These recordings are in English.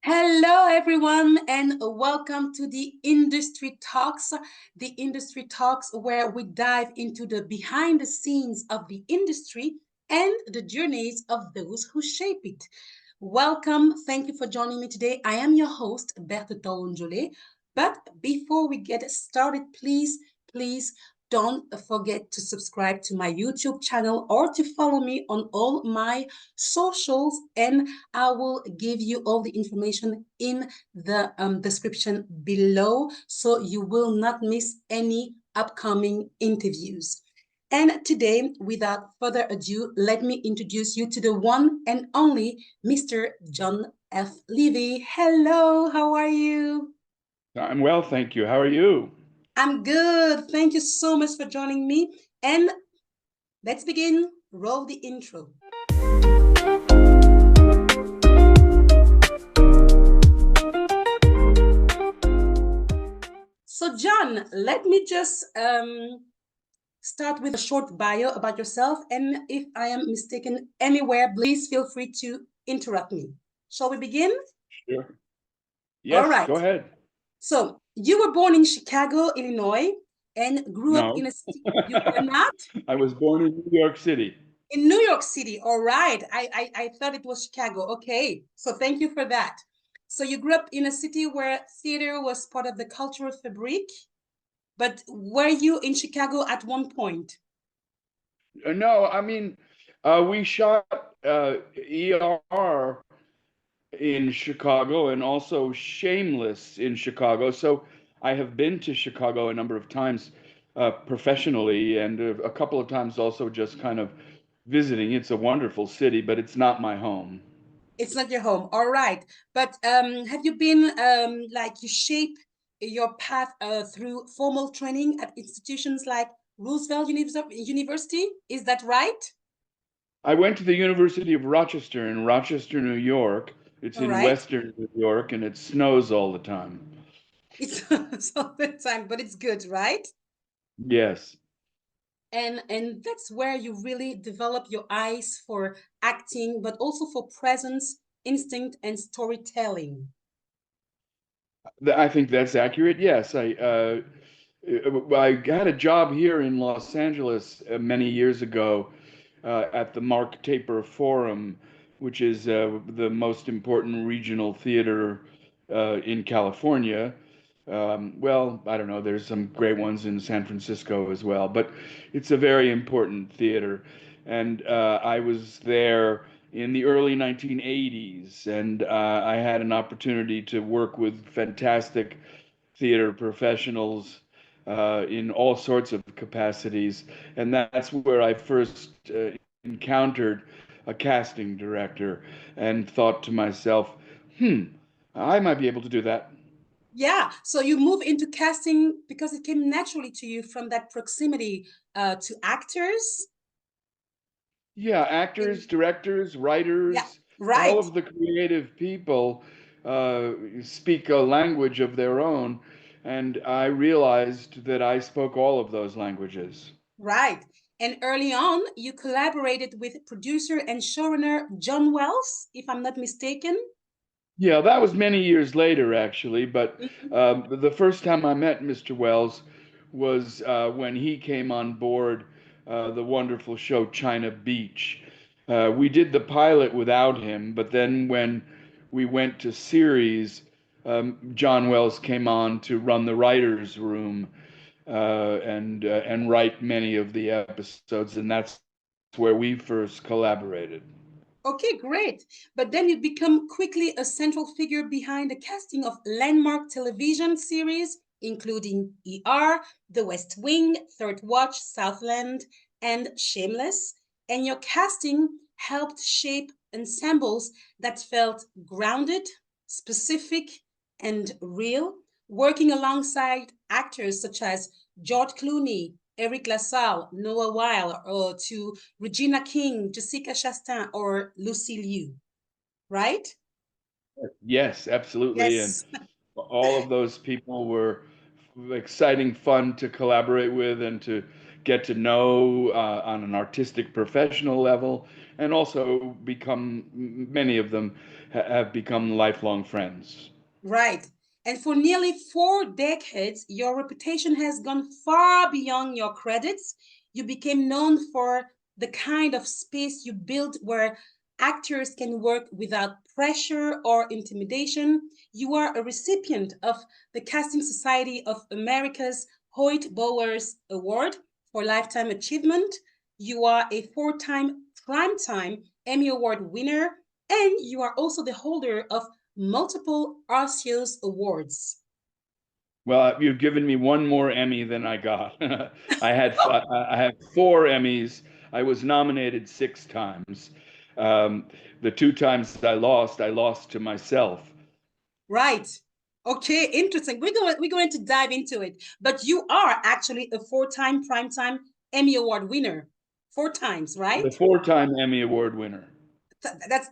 Hello, everyone, and welcome to the Industry Talks. The Industry Talks, where we dive into the behind the scenes of the industry and the journeys of those who shape it. Welcome. Thank you for joining me today. I am your host, Berthe Taonjole. But before we get started, please don't forget to subscribe to my YouTube channel or to follow me on all my socials, and I will give you all the information in the description below so you will not miss any upcoming interviews. And today, without further ado, let me introduce you to the one and only Mr. John F. Levey. Hello, how are you? I'm well, thank you. How are you? I'm good. Thank you so much for joining me. And let's begin. Roll the intro. So, John, let me just start with a short bio about yourself. And if I am mistaken anywhere, please feel free to interrupt me. Shall we begin? Sure. All Yes, right. go ahead. So, you were born in Chicago, Illinois, and grew up in No, a city. You were not? I was born in New York City. In New York City. All right. I thought it was Chicago. Okay. So, thank you for that. So, you grew up in a city where theater was part of the cultural fabric. But were you in Chicago at one point? No, I mean, we shot ER in Chicago and also Shameless in Chicago. So I have been to Chicago a number of times professionally and a couple of times also just kind of visiting. It's a wonderful city, but it's not my home. It's not your home. All right. But have you been like you shape your path through formal training at institutions like Roosevelt University? Is that right? I went to the University of Rochester in Rochester, New York. It's All in right. Western New York and it snows all the time. It's all the time, but it's good, right? Yes. And that's where you really develop your eyes for acting, but also for presence, instinct, and storytelling. I think that's accurate. Yes. I had a job here in Los Angeles many years ago at the Mark Taper Forum, which is the most important regional theater in California. Well, I don't know, there's some great ones in San Francisco as well, but it's a very important theater. And I was there in the early 1980s, and I had an opportunity to work with fantastic theater professionals in all sorts of capacities. And that's where I first encountered a casting director and thought to myself, I might be able to do that. Yeah, so you move into casting because it came naturally to you from that proximity to actors. Yeah, actors, directors, Yeah, writers, all right, of the creative people speak a language of their own. And I realized that I spoke all of those languages. right. And early on, you collaborated with producer and showrunner John Wells, if I'm not mistaken. Yeah, that was many years later, actually. But the first time I met Mr. Wells was when he came on board the wonderful show China Beach. We did the pilot without him, but then when we went to series, John Wells came on to run the writers' room and write many of the episodes, and that's where we first collaborated. Okay, great. But then you become quickly a central figure behind the casting of landmark television series, including ER, The West Wing, Third Watch, Southland, and Shameless. And your casting helped shape ensembles that felt grounded, specific, and real, working alongside actors such as George Clooney, Eric LaSalle, Noah Weil, or to Regina King, Jessica Chastain, or Lucy Liu, right? Yes, absolutely. And Yes, all of those people were exciting fun to collaborate with and to get to know on an artistic professional level. and also become, many of them have become lifelong friends. Right. And for nearly 4 decades, your reputation has gone far beyond your credits. You became known for the kind of space you built where actors can work without pressure or intimidation. You are a recipient of the Casting Society of America's Hoyt Bowers Award for Lifetime Achievement. You are a 4 time Primetime Emmy Award winner, and you are also the holder of multiple Arcios Awards. Well, you've given me one more Emmy than I got. I had 4 Emmys. I was nominated 6 times. Um, the 2 times I lost to myself. Right. Okay, interesting. We're going to dive into it. But you are actually a 4 time Primetime Emmy Award winner. 4 times, The right? 4 time Emmy Award winner.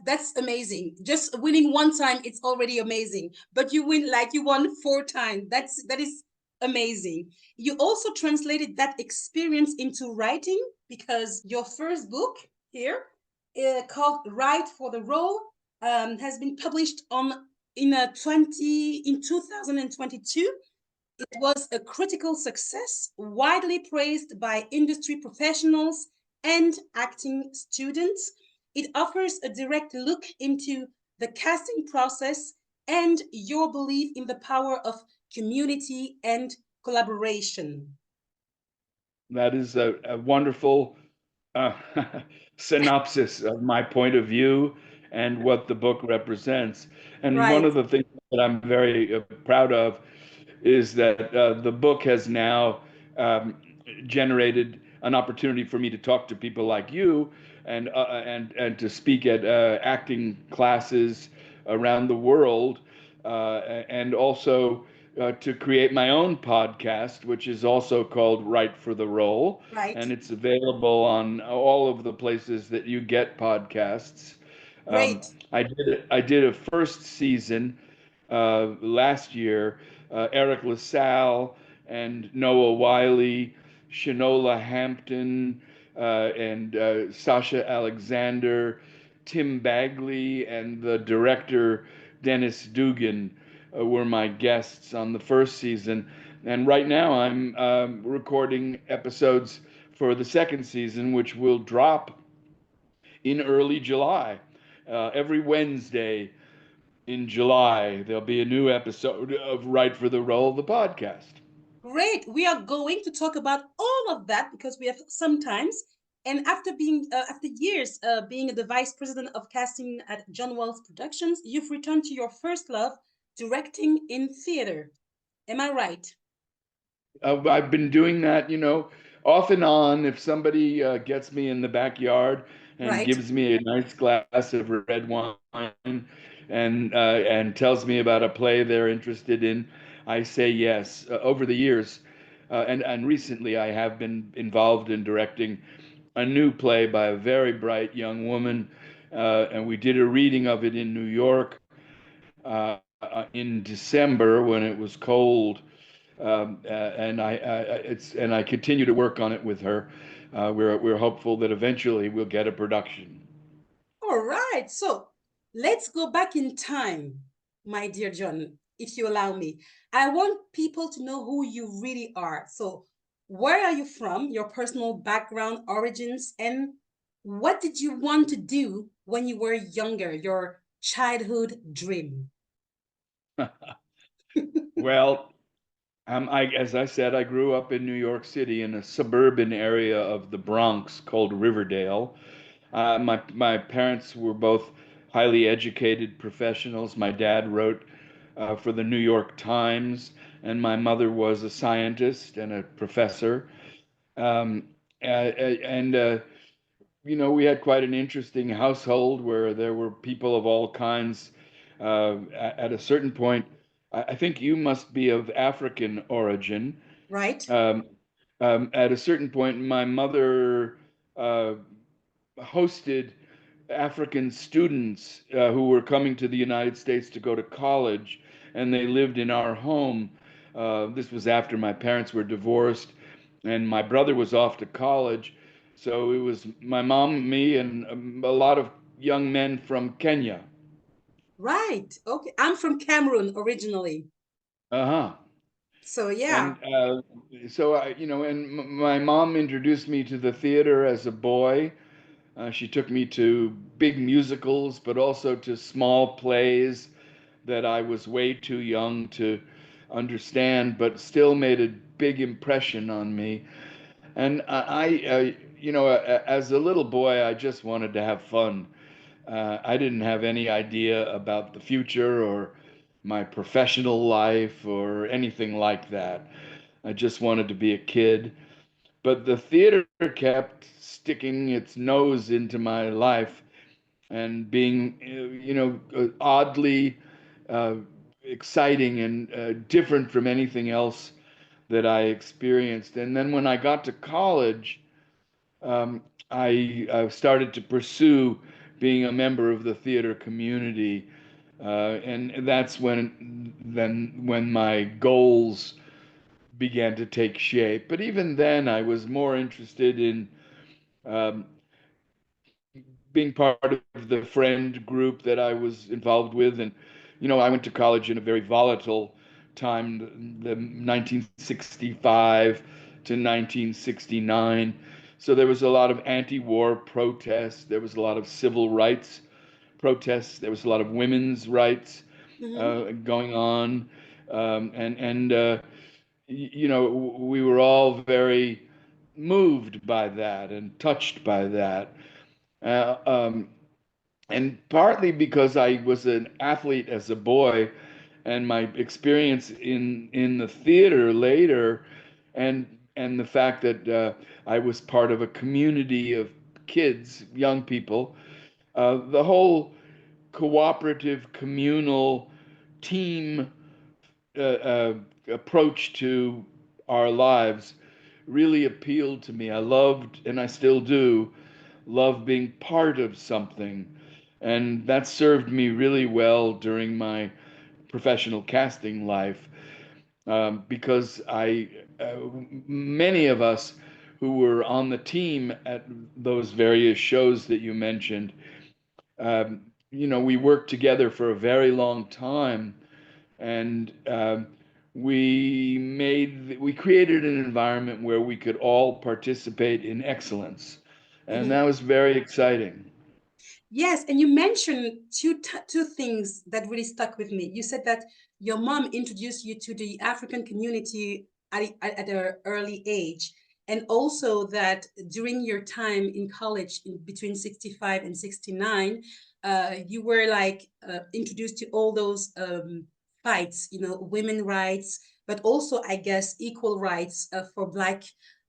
That's amazing. Just winning 1 time, it's already amazing. But you win like you won 4 times. That is amazing. You also translated that experience into writing because your first book here, called "Write for the Role," has been published on in 2022. It was a critical success, widely praised by industry professionals and acting students. It offers a direct look into the casting process and your belief in the power of community and collaboration. That is a wonderful uh, synopsis of my point of view and what the book represents. And one Right, of the things that I'm very proud of is that the book has now um, generated an opportunity for me to talk to people like you and to speak at acting classes around the world, and also to create my own podcast, which is also called Right for the Role, right. and it's available on all of the places that you get podcasts. Um, Great. I did a first season last year. Eric LaSalle and Noah Wiley, Shanola Hampton, and Sasha Alexander, Tim Bagley, and the director Dennis Dugan were my guests on the first season. And right now I'm recording episodes for the second season, which will drop in early July. Every Wednesday in July, there'll be a new episode of Right for the Role, the podcast. Great. We are going to talk about all of that because we have sometimes. And after years being the vice president of casting at John Wells Productions, you've returned to your first love, directing in theater. Am I right? I've been doing that, off and on. If somebody gets me in the backyard and Right. gives me a nice glass of red wine and tells me about a play they're interested in, I say yes. Over the years, and recently, I have been involved in directing a new play by a very bright young woman, and we did a reading of it in New York in December when it was cold, and I continue to work on it with her. We're hopeful that eventually we'll get a production. All right. So let's go back in time, my dear John, if you allow me. I want people to know who you really are. So, where are you from, your personal background, origins, and what did you want to do when you were younger, your childhood dream? Well, as I said, I grew up in New York City in a suburban area of the Bronx called Riverdale. My parents were both highly educated professionals. My dad wrote for the New York Times, and my mother was a scientist and a professor. Um, and we had quite an interesting household where there were people of all kinds. At a certain point, I think you must be of African origin. Right? Um, at a certain point, my mother uh, hosted African students who were coming to the United States to go to college, and they lived in our home. This was after my parents were divorced, and my brother was off to college. So it was my mom, me, and a lot of young men from Kenya. Right. Okay. I'm from Cameroon originally. Uh-huh. So yeah. And so my mom introduced me to the theater as a boy. She took me to big musicals, but also to small plays that I was way too young to understand, but still made a big impression on me. And as a little boy, I just wanted to have fun. I didn't have any idea about the future or my professional life or anything like that. I just wanted to be a kid. But the theater kept sticking its nose into my life and being, oddly uh, exciting and different from anything else that I experienced. And then when I got to college, um, I started to pursue being a member of the theater community, and that's when my goals began to take shape. But even then, I was more interested in um, being part of the friend group that I was involved with. And, I went to college in a very volatile time, the 1965 to 1969. So there was a lot of anti-war protests. There was a lot of civil rights protests. There was a lot of women's rights Hmm. going on. We were all very moved by that and touched by that. Uh, um, and partly because I was an athlete as a boy, and my experience in the theater later, and the fact that I was part of a community of kids, young people, the whole cooperative, communal, team approach to our lives really appealed to me. I loved, and I still do, love being part of something. And that served me really well during my professional casting life because many of us who were on the team at those various shows that you mentioned, we worked together for a very long time, and we created an environment where we could all participate in excellence, and that was very exciting. Yes, and you mentioned two things that really stuck with me. You said that your mom introduced you to the African community at an early age, and also that during your time in college, between 65 and 69, you were like introduced to all those fights, women rights, but also, I guess, equal rights for black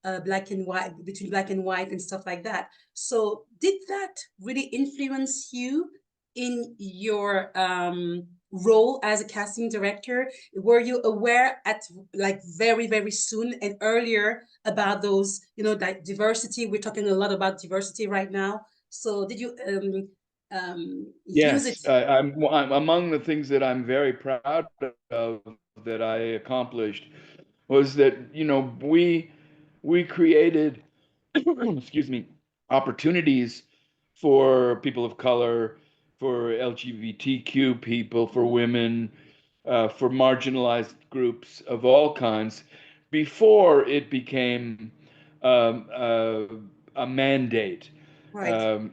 and white, between black and white and stuff like that. So, did that really influence you in your role as a casting director? Were you aware at like very, very soon and earlier about those, diversity? We're talking a lot about diversity right now. So, did you use it? Yes, I'm among the things that I'm very proud of that I accomplished was that, we created, excuse me, opportunities for people of color, for LGBTQ people, for women, for marginalized groups of all kinds before it became um, uh, a mandate. Right. Um,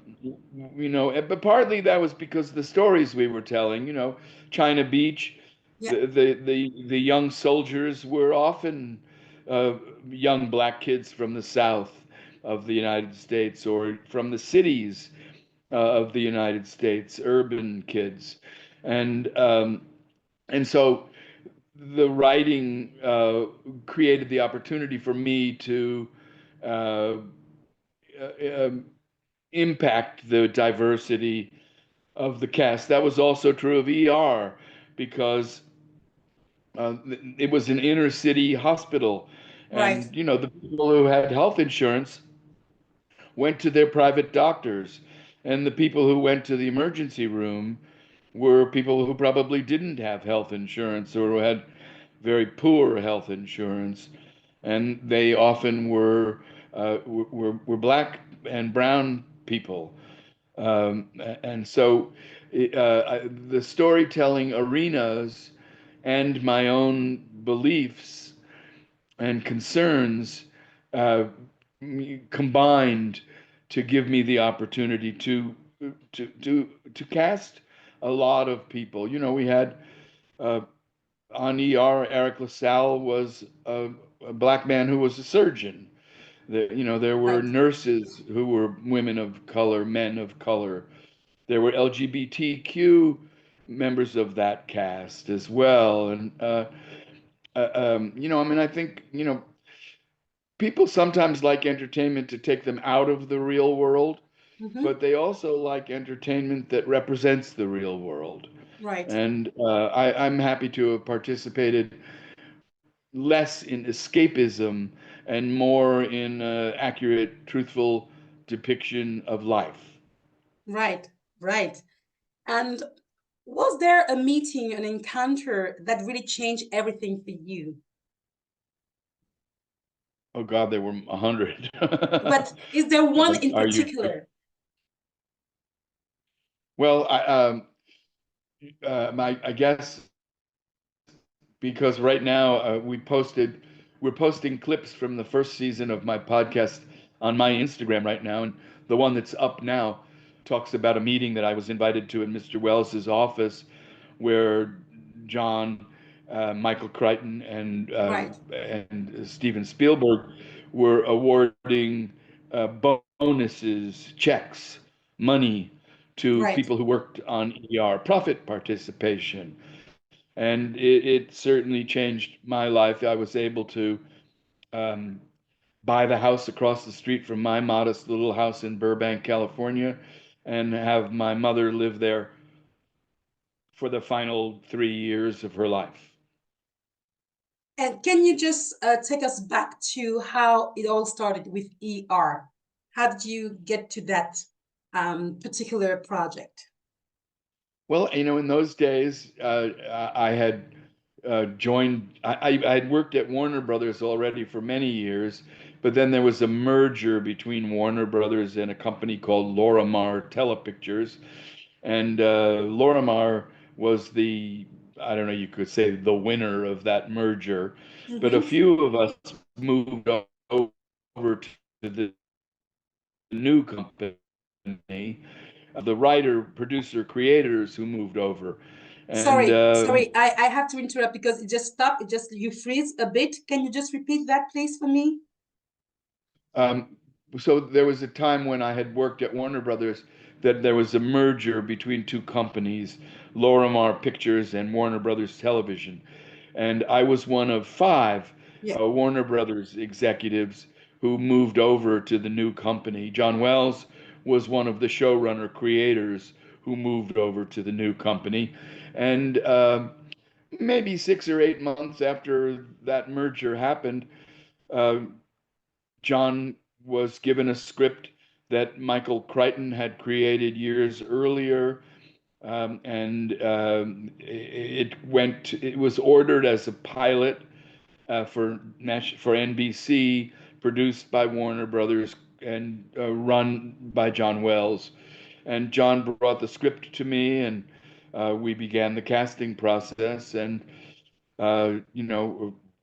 but partly that was because the stories we were telling, China Beach, Yeah. the young soldiers were often uh, young black kids from the South of the United States or from the cities of the United States, urban kids, and um, and so the writing created the opportunity for me to uh, um, impact the diversity of the cast. That was also true of ER because it was an inner city hospital, Right. and the people who had health insurance went to their private doctors, and the people who went to the emergency room were people who probably didn't have health insurance or who had very poor health insurance, and they often were were black and brown people. And so the storytelling arenas and my own beliefs and concerns uh, combined to give me the opportunity to cast a lot of people. You know, we had uh, on ER, Eric LaSalle was a black man who was a surgeon. There were Right. nurses who were women of color, men of color. There were LGBTQ members of that cast as well. And, I mean, I think, people sometimes like entertainment to take them out of the real world, Mm-hmm. but they also like entertainment that represents the real world. Right. And I'm happy to have participated less in escapism and more in accurate, truthful depiction of life. Right. Right. And was there a meeting, an encounter that really changed everything for you? Oh God, there were 100. But is there one in Are you? particular? Well, I guess because right now we're posting clips from the first season of my podcast on my Instagram right now, and the one that's up now talks about a meeting that I was invited to in Mr. Wells's office, where John, Michael Crichton, Right. and Steven Spielberg were awarding bonuses, checks, money to Right. people who worked on ER, profit participation. And it certainly changed my life. I was able to um, buy the house across the street from my modest little house in Burbank, California, and have my mother live there for the final 3 years of her life. And can you just take us back to how it all started with ER? How did you get to that particular project? Well, in those days, I had joined, I had worked at Warner Brothers already for many years, but then there was a merger between Warner Brothers and a company called Lorimar Telepictures. And Lorimar was I don't know, you could say the winner of that merger. But a Mm-hmm. few of us moved over to the new company, the writer, producer, creators who moved over. And Sorry, I have to interrupt because it just stopped. It just you freeze a bit. Can you just repeat that, please, for me? um, so there was a time when I had worked at Warner Brothers that there was a merger between two companies, Lorimar Pictures and Warner Brothers Television. And I was one of five Yeah. Warner Brothers executives who moved over to the new company. John Wells was one of the showrunner creators who moved over to the new company. And maybe 6 or 8 months after that merger happened, uh, John was given a script that Michael Crichton had created years earlier, and it was ordered as a pilot for NBC, produced by Warner Brothers, and run by John Wells. And John brought the script to me, and we began the casting process. And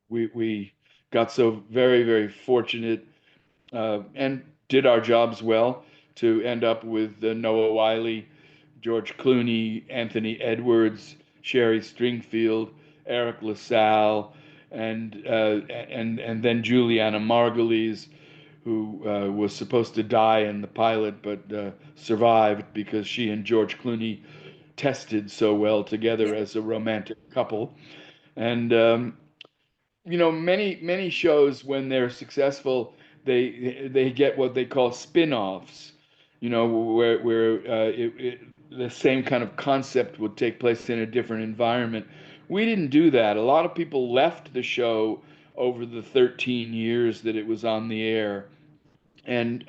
we got so very, very fortunate and did our jobs well to end up with Noah Wiley, George Clooney, Anthony Edwards, Sherry Stringfield, Eric LaSalle, and then Juliana Margulies, who was supposed to die in the pilot but survived because she and George Clooney tested so well Yeah. together as a romantic couple. And many shows when they're successful, they get what they call spin-offs. Where the same kind of concept would take place in a different environment. We didn't do that. A lot of people left the show over the 13 years that it was on the air, and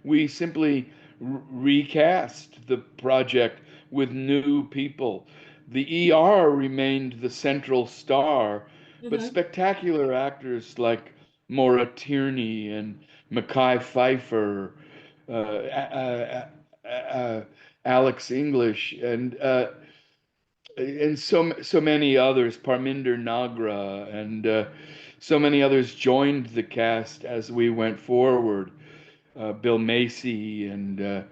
we simply recast the project with new people. The ER remained the central star, but Mm-hmm. spectacular actors like Maura Tierney and Mackay Pfeiffer, Alex English, and so many others, Parminder Nagra, and so many others joined the cast as we went forward. Bill Macy and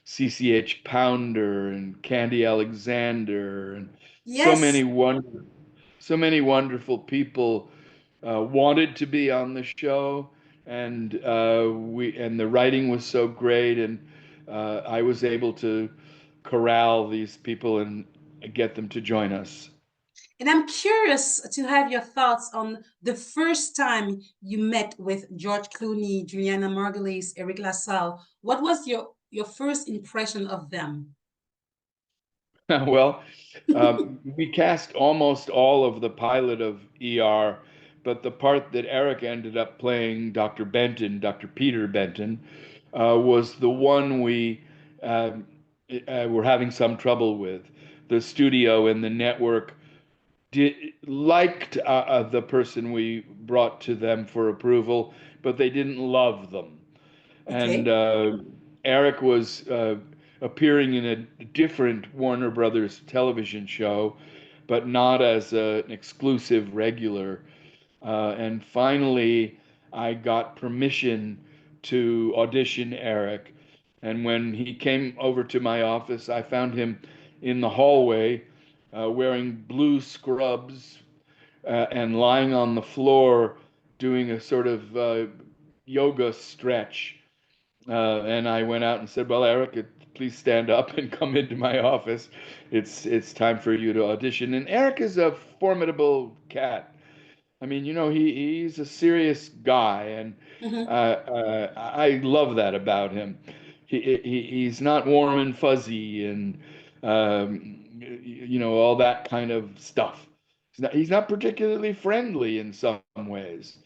CCH Pounder and Candy Alexander and so Yes. many wonderful, so many wonderful people wanted to be on the show, and the writing was so great, and I was able to corral these people and get them to join us. And I'm curious to have your thoughts on the first time you met with George Clooney, Juliana Margulies, Eric LaSalle. What was your first impression of them? Well, we cast almost all of the pilot of ER, but the part that Eric ended up playing, Dr. Benton, Dr. Peter Benton, was the one we um, were having some trouble with. The studio and the network liked the person we brought to them for approval, but they didn't love them. And Okay. Eric was appearing in a different Warner Brothers television show, but not as an exclusive regular. And finally, I got permission to audition Eric. And when he came over to my office, I found him in the hallway wearing blue scrubs and lying on the floor doing a sort of yoga stretch. And I went out and said, "Well, Eric, please stand up and come into my office. It's time for you to audition." And Eric is a formidable cat. I mean, he's a serious guy, and Mm-hmm. I love that about him. He's not warm and fuzzy, and all that kind of stuff. He's not particularly friendly in some ways,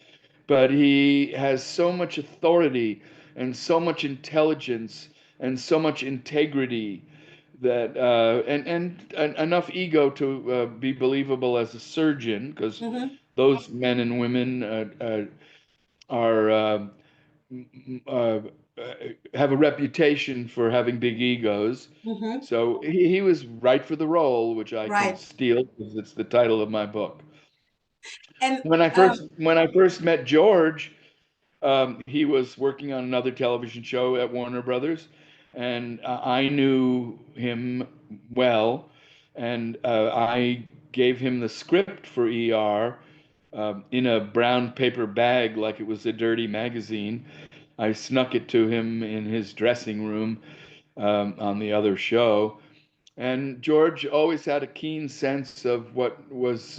but he has so much authority and so much intelligence and so much integrity that and enough ego to be believable as a surgeon, because Mm-hmm. those men and women are uh, have a reputation for having big egos. Mm-hmm. So he was right for the role, which I can Right. steal because it's the title of my book. And When I first met George, he was working on another television show at Warner Brothers, and I knew him well, and I gave him the script for ER in a brown paper bag like it was a dirty magazine. I snuck it to him in his dressing room on the other show, and George always had a keen sense of what was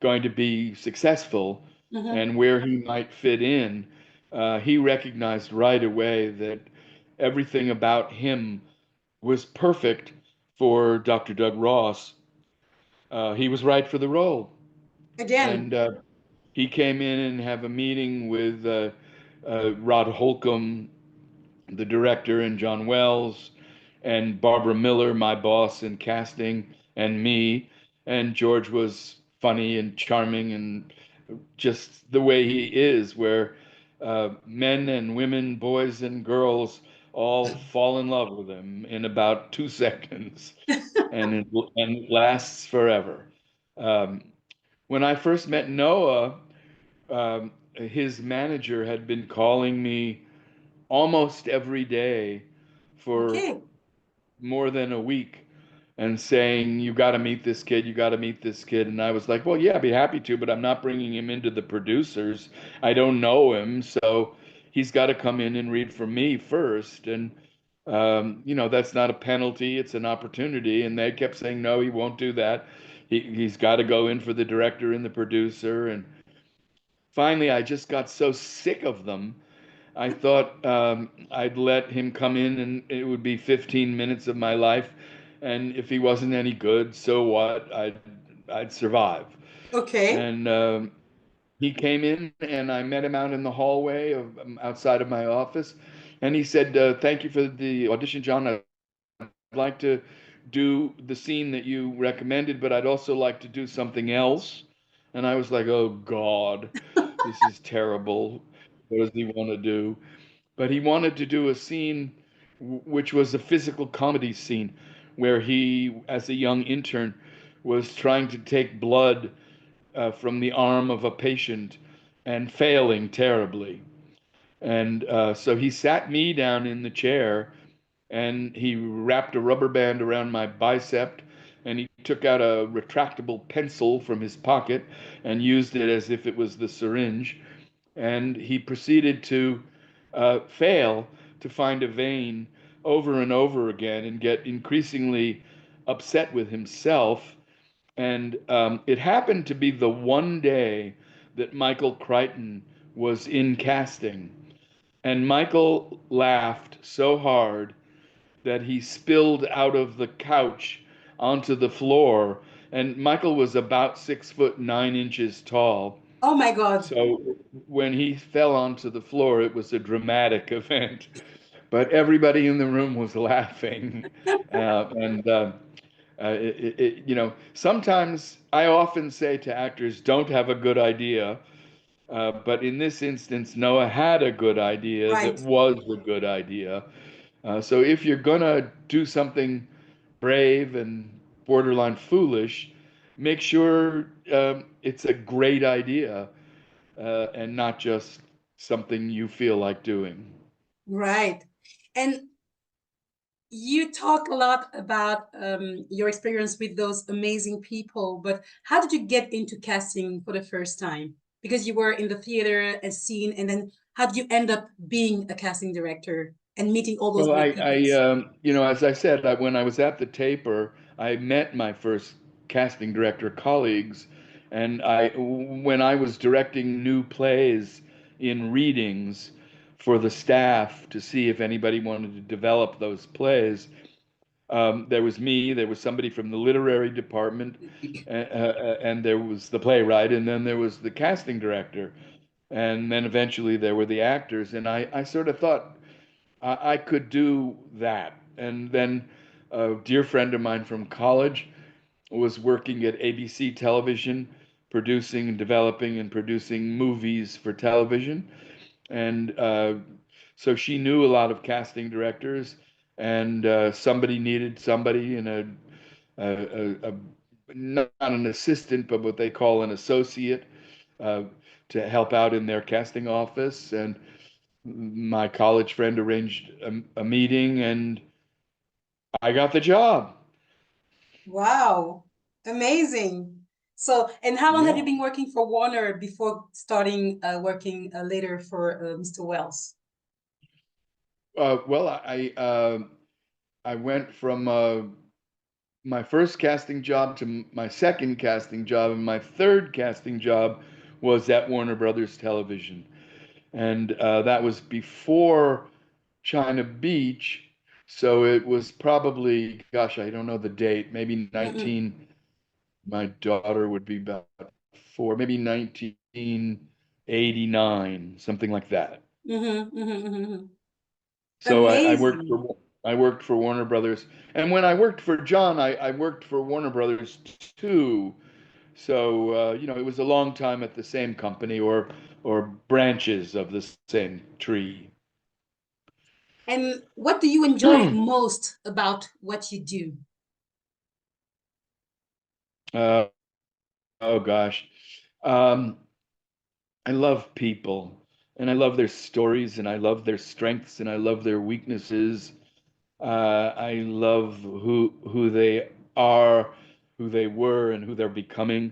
going to be successful mm-hmm. and where he might fit in. He recognized right away that everything about him was perfect for Dr. Doug Ross. He was right for the role. Again. And he came in and have a meeting with Rod Holcomb, the director, and John Wells, and Barbara Miller, my boss in casting, and me. And George was funny and charming and just the way he is, where men and women, boys and girls all fall in love with him in about 2 seconds, and it lasts forever. Um, when I first met Noah, his manager had been calling me almost every day for Okay. more than a week and saying, "You got to meet this kid, you got to meet this kid." And I was like, "Well, yeah, I'd be happy to, but I'm not bringing him into the producers. I don't know him, so he's got to come in and read for me first." And that's not a penalty, it's an opportunity. And they kept saying, "No, he won't do that. He's got to go in for the director and the producer." And finally, I just got so sick of them. I thought I'd let him come in and it would be 15 minutes of my life. And if he wasn't any good, so what? I'd survive. Okay. And he came in and I met him out in the hallway outside of my office. And he said, "Thank you for the audition, John. I'd like to do the scene that you recommended, but I'd also like to do something else." And I was like, "Oh God, this is terrible." What does he want to do? But he wanted to do a scene which was a physical comedy scene where he, as a young intern, was trying to take blood from the arm of a patient and failing terribly. And so he sat me down in the chair and he wrapped a rubber band around my bicep and he took out a retractable pencil from his pocket and used it as if it was the syringe. And he proceeded to fail to find a vein over and over again and get increasingly upset with himself. And it happened to be the one day that Michael Crichton was in casting. And Michael laughed so hard that he spilled out of the couch onto the floor. And Michael was about 6'9" tall. Oh my God. So when he fell onto the floor, it was a dramatic event. But everybody in the room was laughing. And sometimes I often say to actors, don't have a good idea. But in this instance, Noah had a good idea that Right. was a good idea. So if you're gonna do something brave and borderline foolish, make sure it's a great idea and not just something you feel like doing. Right. And you talk a lot about your experience with those amazing people, but how did you get into casting for the first time? Because you were in the theater, a scene, and then how did you end up being a casting director and meeting all those Well, great people? as I said, when I was at the taper, I met my first casting director colleagues, and when I was directing new plays in readings for the staff to see if anybody wanted to develop those plays, there was me, there was somebody from the literary department, and there was the playwright, and then there was the casting director, and then eventually there were the actors, and I sort of thought I could do that. And then a dear friend of mine from college was working at ABC television, producing and developing and producing movies for television. And so she knew a lot of casting directors, and somebody needed somebody in a not an assistant, but what they call an associate uh, to help out in their casting office. And my college friend arranged a meeting, and I got the job. Wow, amazing. So, and how long have you Yeah. been working for Warner before starting working later for Mr. Wells? Well, I went from my first casting job to my second casting job, and my third casting job was at Warner Brothers Television, and that was before China Beach. So it was probably, gosh, I don't know the date, maybe Mm-mm. 19. My daughter would be about four, maybe 1989, something like that. Mm-hmm, mm-hmm, mm-hmm. So Amazing. I worked for Warner Brothers, and when I worked for John, I worked for Warner Brothers too. So it was a long time at the same company or branches of the same tree. And what do you enjoy most about what you do? uh, oh gosh, um, I love people, and I love their stories, and I love their strengths, and I love their weaknesses. I love who they are, who they were, and who they're becoming.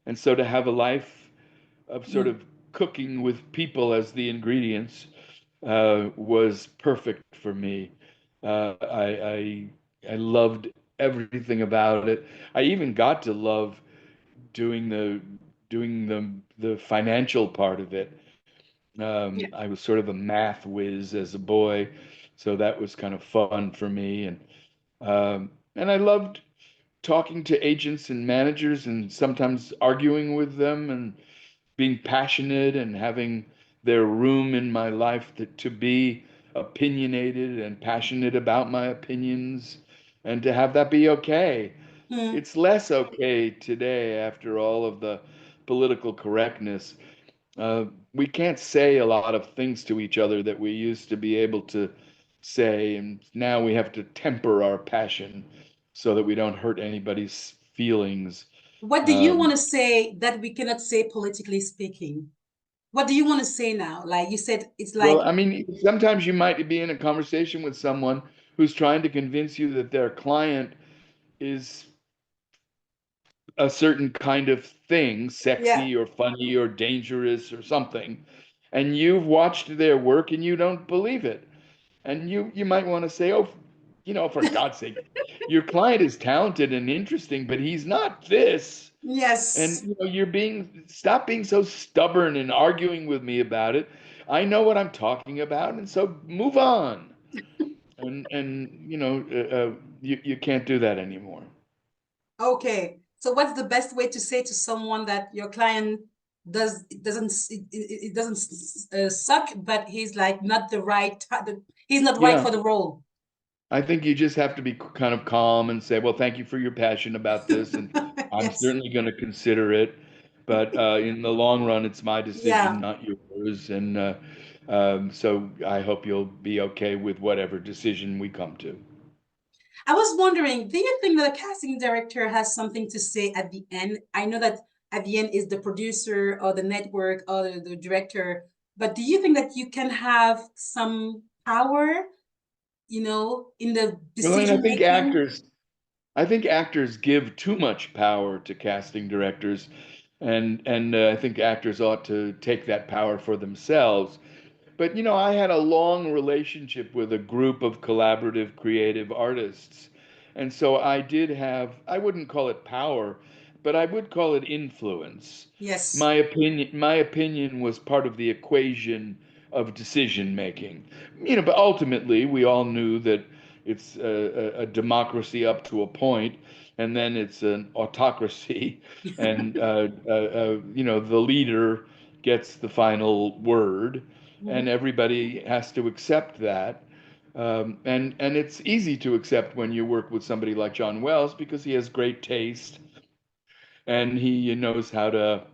And so to have a life of sort Mm. of cooking with people as the ingredients was perfect for me. I loved everything about it. I even got to love doing the financial part of it. Yeah. I was sort of a math whiz as a boy, so that was kind of fun for me. And I loved talking to agents and managers and sometimes arguing with them and being passionate and having their room in my life to be opinionated and passionate about my opinions and to have that be okay. Mm. It's less okay today after all of the political correctness. Uh, we can't say a lot of things to each other that we used to be able to say, and now we have to temper our passion so that we don't hurt anybody's feelings. What do you want Um, to say that we cannot say politically speaking? What do you want to say now? Like you said, it's well, like, I mean, sometimes you might be in a conversation with someone who's trying to convince you that their client is a certain kind of thing, yeah, sexy or funny or dangerous or something, and you've watched their work and you don't believe it. And you might want to say, oh, for God's sake, your client is talented and interesting, but he's not this. And yes. you're being stop being so stubborn and arguing with me about it. I know what I'm talking about, and so move on. And you can't do that anymore. Okay. So what's the best way to say to someone that your client it doesn't suck, but he's like not the right, he's not right Yeah, for the role. I think you just have to be kind of calm and say, well, thank you for your passion about this, and I'm Yes. certainly going to consider it. But in the long run, it's my decision, Yeah. not yours. And so I hope you'll be okay with whatever decision we come to. I was wondering, do you think that a casting director has something to say at the end? I know that at the end is the producer or the network or the director, but do you think that you can have some power, in the Well, I mean, decision making? I think actors give too much power to casting directors, and I think actors ought to take that power for themselves. But I had a long relationship with a group of collaborative creative artists. And so I wouldn't call it power, but I would call it influence. Yes. My opinion was part of the equation of decision making. But ultimately we all knew that it's a democracy up to a point, and then it's an autocracy, and the leader gets the final word, and Mhm. everybody has to accept that. And it's easy to accept when you work with somebody like John Wells because he has great taste and he knows how to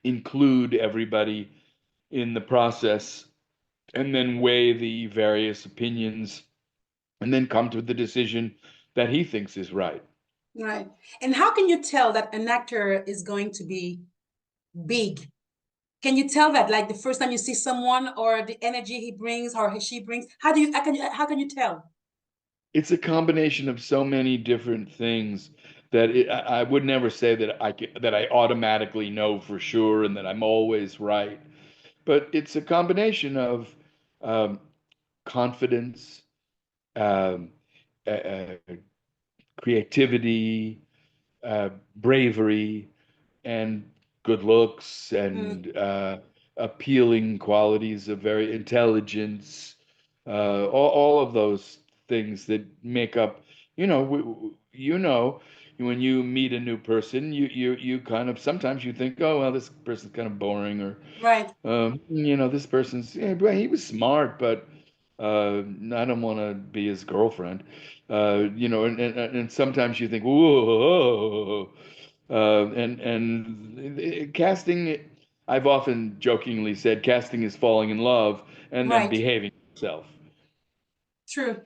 include everybody in the process and then weigh the various opinions and then come to the decision that he thinks is right. Right. And how can you tell that an actor is going to be big? Can you tell that like the first time you see someone or the energy he brings or she brings? How can you tell? It's a combination of so many different things that I would never say that that I automatically know for sure and that I'm always right. But it's a combination of um, confidence, um, creativity, bravery, and good looks, Mm, and appealing qualities of very intelligence, all of those things that make up, when you meet a new person, you kind of sometimes you think, oh well, this person's kind of boring, or right. this person's, yeah, but he was smart, but I don't want to be his girlfriend. And sometimes you think, whoa, and casting. I've often jokingly said casting is falling in love and then Right. behaving yourself. True.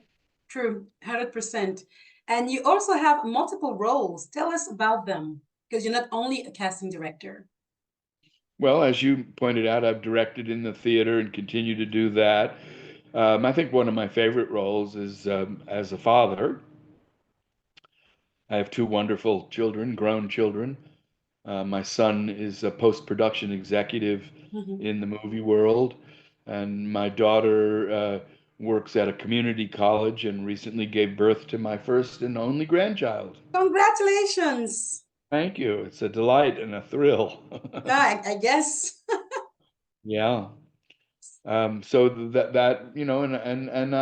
True. 100%. And you also have multiple roles. Tell us about them because you're not only a casting director. Well, as you pointed out, I've directed in the theater and continue to do that. I think one of my favorite roles is as a father. I have two wonderful children, grown children. My son is a post-production executive Mhm. in the movie world, and my daughter works at a community college and recently gave birth to my first and only grandchild. Congratulations. Thank you. It's a delight and a thrill. Yeah, I guess. Yeah. So that and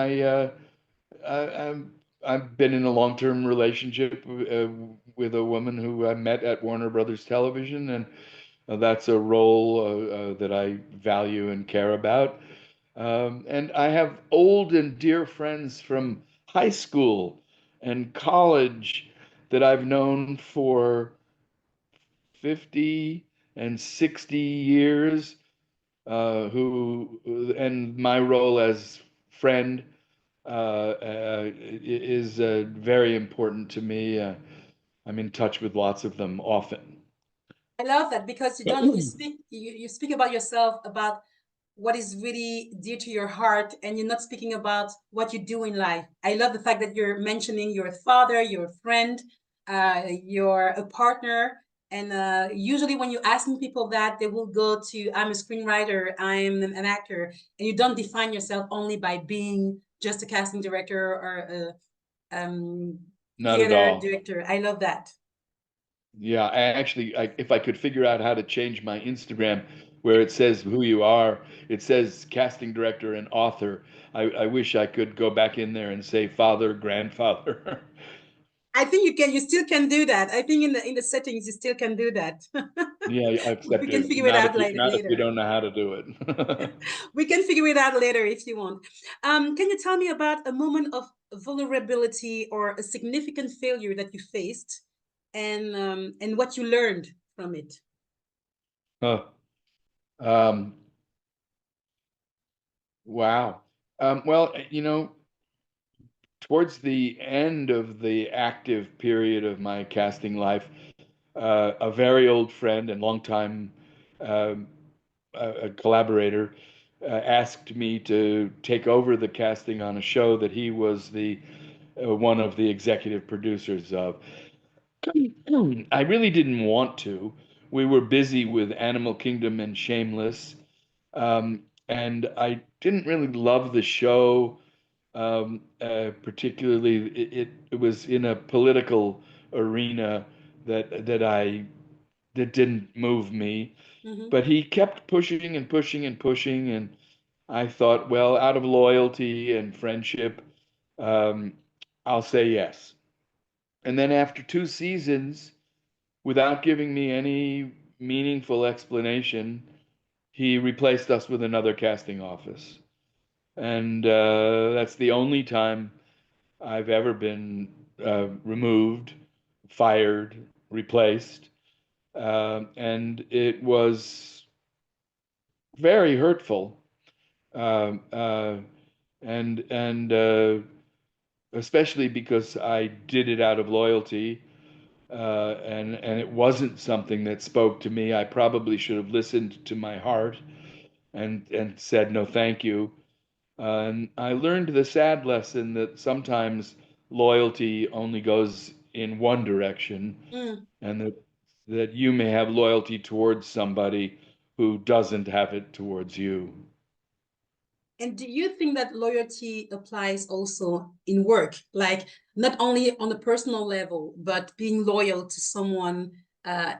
I've been in a long-term relationship with a woman who I met at Warner Brothers Television, and that's a role that I value and care about. And I have old and dear friends from high school and college that I've known for 50 and 60 years, and my role as friend is very important to me. I'm in touch with lots of them often. I love that because you don't you speak you speak about yourself, about what is really dear to your heart, and you're not speaking about what you do in life. I love the fact that you're mentioning your father, your friend, your a partner. And usually when you asking people that, they will go to, I'm a screenwriter, I'm an actor, and you don't define yourself only by being just a casting director or a Not at theater all. director. I love that. Yeah, if I could figure out how to change my Instagram where it says who you are, it says casting director and author. I wish I could go back in there and say father, grandfather. I think you still can do that. I think in the settings you still can do that. Yeah, We except can figure it not out not if you later. don't know how to do it. We can figure it out later if you want. Can you tell me about a moment of vulnerability or a significant failure that you faced, and what you learned from it? Huh. Um, wow. Well, towards the end of the active period of my casting life, a very old friend and longtime um, a collaborator asked me to take over the casting on a show that he was the one of the executive producers of. I really didn't want to. We were busy with Animal Kingdom and Shameless, and I didn't really love the show. Particularly, it was in a political arena that didn't move me. Mm-hmm. But he kept pushing and pushing and pushing, and I thought, well, out of loyalty and friendship, um, I'll say yes. And then after 2 seasons, without giving me any meaningful explanation, he replaced us with another casting office. And that's the only time I've ever been removed, fired, replaced. And it was very hurtful. Um, uh, and especially because I did it out of loyalty, and it wasn't something that spoke to me. I probably should have listened to my heart and said no, thank you. And I learned the sad lesson that sometimes loyalty only goes in one direction, Mm. and that you may have loyalty towards somebody who doesn't have it towards you. And do you think that loyalty applies also in work, like not only on a personal level, but being loyal to someone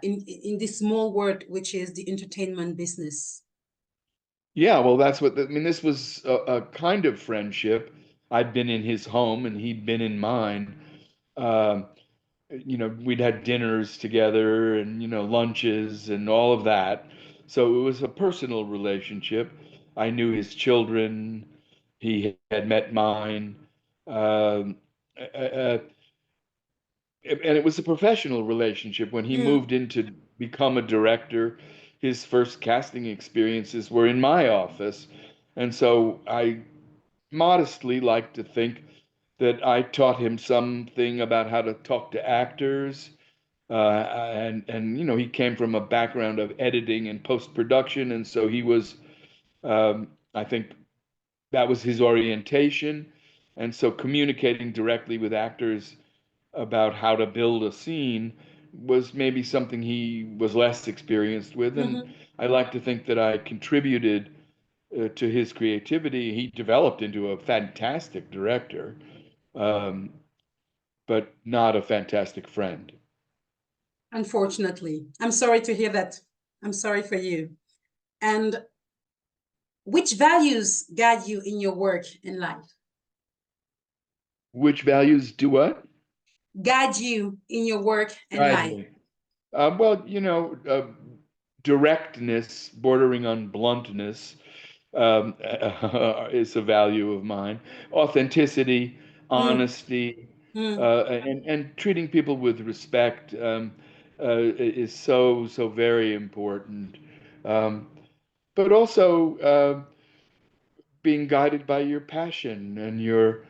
in this small world, which is the entertainment business? Yeah, well, I mean. This was a kind of friendship. I'd been in his home and he'd been in mine. Um, we'd had dinners together and, lunches and all of that. So it was a personal relationship. I knew his children. He had met mine. Um, uh, uh, and it was a professional relationship. When he Mm, moved in to become a director, his first casting experiences were in my office. And so I modestly like to think that I taught him something about how to talk to actors. And he came from a background of editing and post production, and so he was, I think, that was his orientation. And so communicating directly with actors about how to build a scene was maybe something he was less experienced with. And mhm. I like to think that I contributed to his creativity. He developed into a fantastic director, um, but not a fantastic friend. Unfortunately, I'm sorry to hear that. I'm sorry for you. And which values guide you in your work and life? Which values do what? Guide you in your work and Guide life. me. Well, directness bordering on bluntness is a value of mine. Authenticity, Mm, honesty, mm, and treating people with respect. is so very important. Um, but also being guided by your passion and your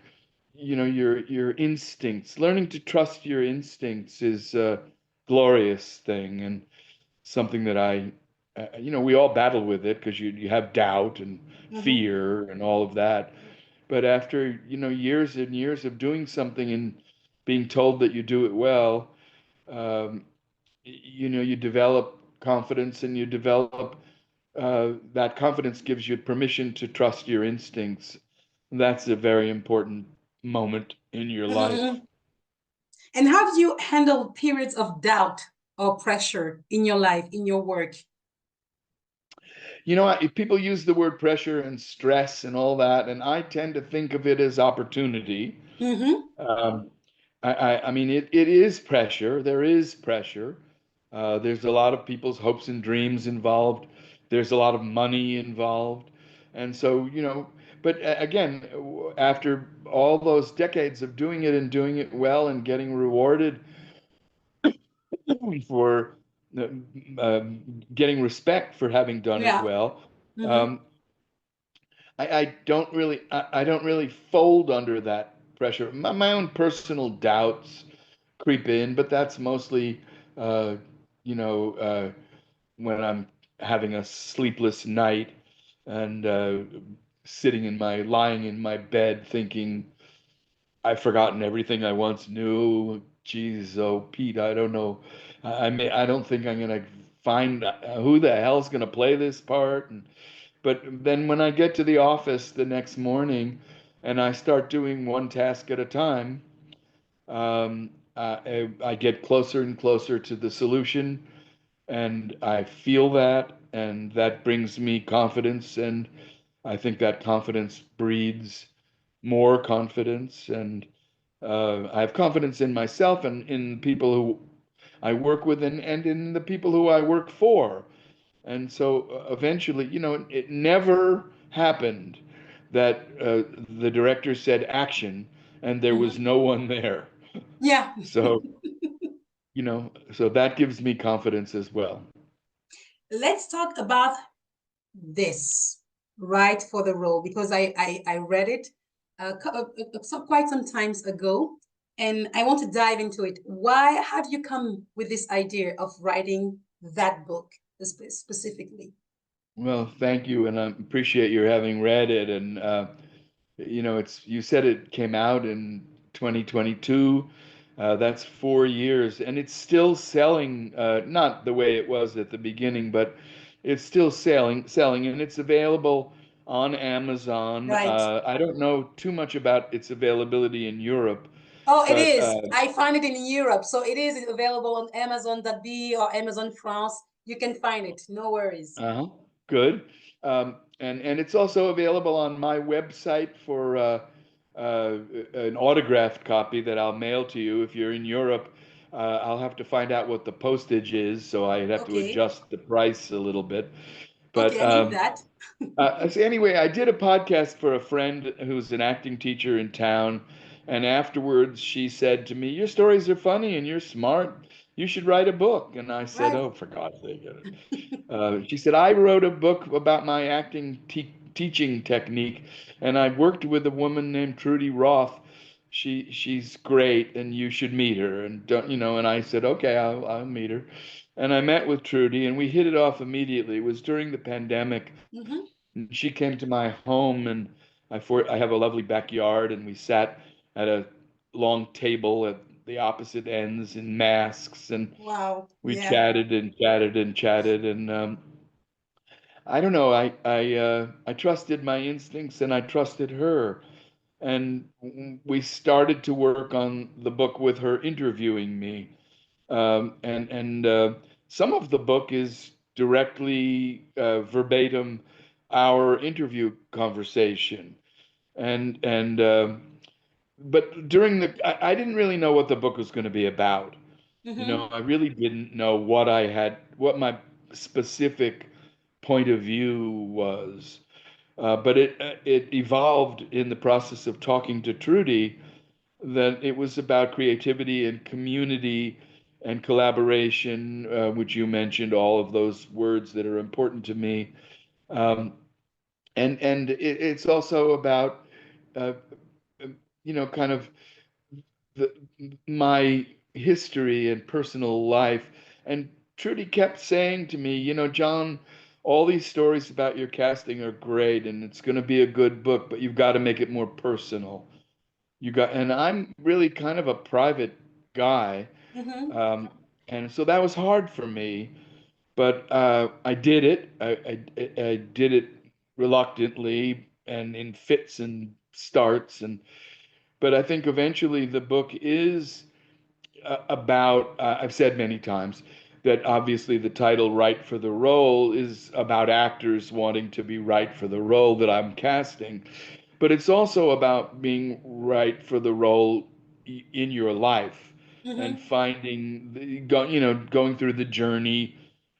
instincts. Learning to trust your instincts is a glorious thing and something that we all battle with it because you have doubt and Mm-hmm. fear and all of that. But after, years and years of doing something and being told that you do it well, um, you develop confidence and you develop that confidence gives you permission to trust your instincts. That's a very important moment in your life. Mm-hmm. And how did you handle periods of doubt or pressure in your life, in your work? People use the word pressure and stress and all that, and I tend to think of it as opportunity. Mm-hmm. Um, I mean, it is pressure. There is pressure. There's a lot of people's hopes and dreams involved. There's a lot of money involved. And so, but again, after all those decades of doing it and doing it well and getting rewarded for getting respect for having done it Yeah. well, Mm-hmm. um, I don't really fold under that pressure. My own personal doubts creep in, but that's mostly, uh, you know, uh, when I'm having a sleepless night and lying in my bed thinking, I've forgotten everything I once knew. Geez, oh Pete, I don't know. I don't think I'm gonna find who the hell's gonna play this part. But then when I get to the office the next morning and I start doing one task at a time, I get closer and closer to the solution, and I feel that, and that brings me confidence, and I think that confidence breeds more confidence, and I have confidence in myself and in people who I work with, and in the people who I work for. And so eventually, it never happened that the director said action and there was Mm-hmm. no one there. Yeah. So, so that gives me confidence as well. Let's talk about this right for the role because I read it quite some times ago, and I want to dive into it. Why? How do you come with this idea of writing that book specifically? Well, thank you, and I appreciate your having read it. And you said it came out in 2022. That's 4 years, and it's still selling. Not the way it was at the beginning, but it's still selling, and it's available on Amazon. Right. I don't know too much about its availability in Europe, Oh, it but is. I found it in Europe, so it is available on Amazon.be or Amazon France. You can find it. No worries. uh-huh, good. And it's also available on my website for uh, an autographed copy that I'll mail to you. If you're in Europe, I'll have to find out what the postage is, so I'd have to Okay. adjust the price a little bit. But Okay, I need that. so anyway, I did a podcast for a friend who's an acting teacher in town, and afterwards she said to me, "Your stories are funny and you're smart. You should write a book." And I said, Right. "Oh, for God's sake." She said, I wrote a book about my acting teaching technique, and I worked with a woman named Trudy Roth. She's great, and you should meet her. And don't you know? And I said, okay, I'll meet her. And I met with Trudy, and we hit it off immediately. It was during the pandemic. Mm-hmm. And she came to my home, and I have a lovely backyard, and we sat at a long table at the opposite ends in masks, and Wow. we Yeah. chatted and chatted and chatted, and I don't know. I trusted my instincts and I trusted her, and we started to work on the book with her interviewing me, and some of the book is directly verbatim our interview conversation, and but during I didn't really know what the book was going to be about. Mm-hmm. I really didn't know what my specific point of view was. But it evolved in the process of talking to Trudy that it was about creativity and community and collaboration, which you mentioned, all of those words that are important to me. Um, and it's also about, uh, kind of the, my history and personal life. And Trudy kept saying to me, John, all these stories about your casting are great, and it's going to be a good book, but you've got to make it more personal. And I'm really kind of a private guy. Mm-hmm. Um, and so that was hard for me, but I did it. I did it reluctantly and in fits and starts. But I think eventually the book is about, I've said many times that obviously the title Right for the Role is about actors wanting to be right for the role that I'm casting. But it's also about being right for the role in your life and Mm-hmm. finding, going through the journey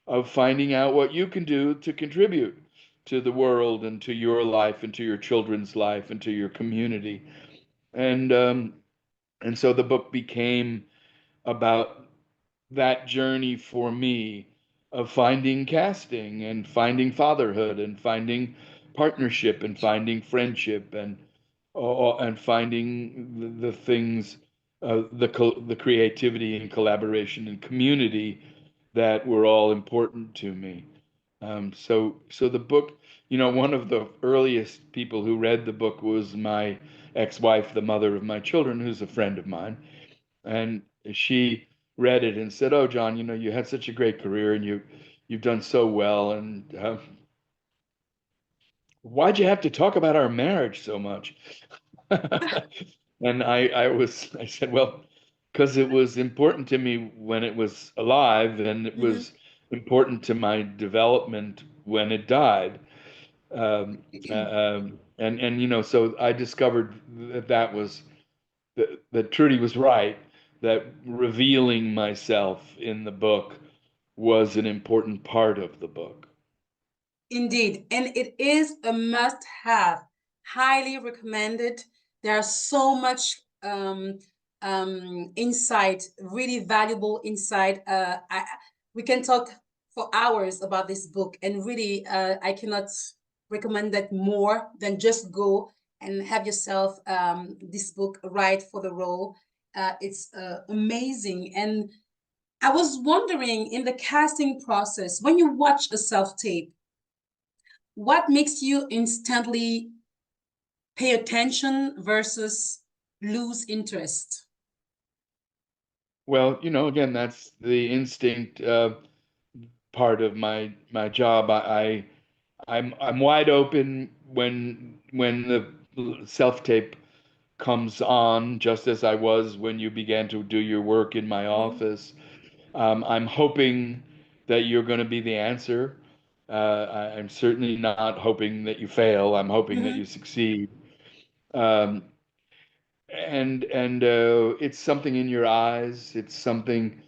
of finding out what you can do to contribute to the world and to your life and to your children's life and to your community. And and so the book became about that journey for me of finding casting and finding fatherhood and finding partnership and finding friendship and finding the things, the creativity and collaboration and community that were all important to me. So the book, one of the earliest people who read the book was my ex-wife, the mother of my children, who's a friend of mine, and she read it and said, "Oh, John, you had such a great career and you've done so well, and why'd you have to talk about our marriage so much?" And I said, well, because it was important to me when it was alive, and it Mm-hmm. was important to my development when it died. And so I discovered that was that Trudy was right, that revealing myself in the book was an important part of the book. Indeed, and it is a must-have. Highly recommended. There's so much insight, really valuable insight. We can talk for hours about this book, and really, I cannot recommend that more than just go and have yourself this book right for the role. It's amazing, and I was wondering in the casting process when you watch a self tape, what makes you instantly pay attention versus lose interest? Well, again, that's the instinct part of my job. I'm wide open when the self tape comes on, just as I was when you began to do your work in my Mm-hmm. office. I'm hoping that you're going to be the answer. I'm certainly not hoping that you fail. I'm hoping that you Mm-hmm. succeed. Um, and it's something in your eyes. It's something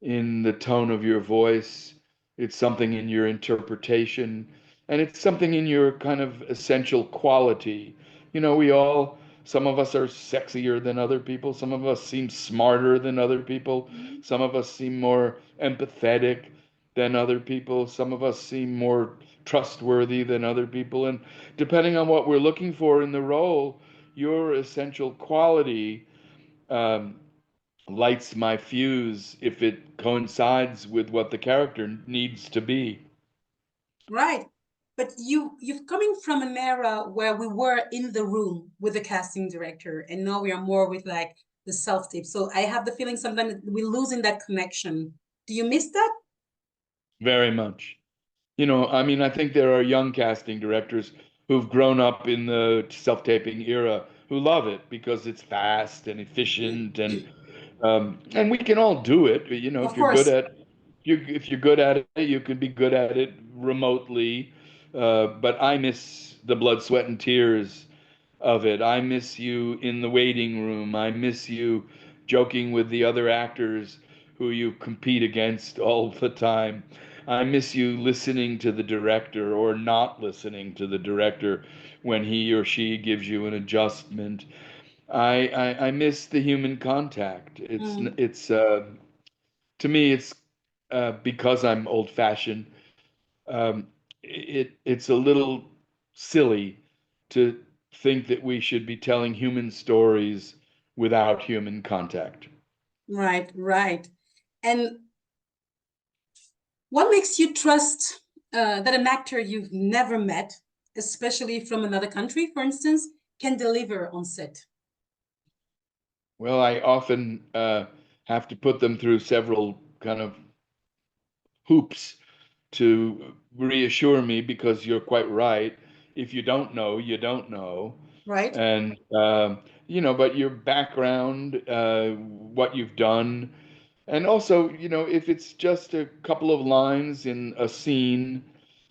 in the tone of your voice. It's something in your interpretation, and it's something in your kind of essential quality. Some of us are sexier than other people. Some of us seem smarter than other people. Mm-hmm. Some of us seem more empathetic than other people. Some of us seem more trustworthy than other people. And depending on what we're looking for in the role, your essential quality um, lights my fuse if it coincides with what the character needs to be. Right. But you've coming from an era where we were in the room with the casting director, and now we are more with like the self tape. So I have the feeling sometimes we're losing that connection. Do you miss that? Very much. I mean, I think there are young casting directors who've grown up in the self-taping era who love it because it's fast and efficient, and we can all do it. Of course. If you're good at it, you can be good at it remotely. But I miss the blood, sweat, and tears of it. I miss you in the waiting room. I miss you joking with the other actors who you compete against all the time. I miss you listening to the director or not listening to the director when he or she gives you an adjustment. I miss the human contact. Mm. It's to me, it's because I'm old-fashioned. Um, it's a little silly to think that we should be telling human stories without human contact. Right, right. And what makes you trust that an actor you've never met, especially from another country, for instance, can deliver on set? Well, I often have to put them through several kind of hoops to reassure me because you're quite right. If you don't know, you don't know. Right? And, but your background, what you've done, and also, if it's just a couple of lines in a scene,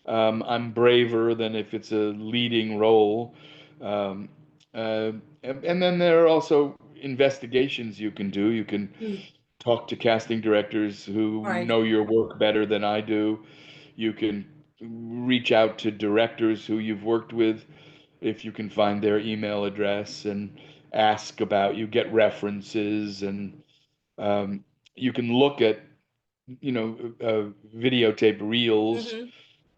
I'm braver than if it's a leading role. Um, and then there are also investigations you can do. You can Mm, talk to casting directors who right. know your work better than I do. You can reach out to directors who you've worked with if you can find their email address and ask about you, get references, and um, you can look at videotape reels Mm-hmm.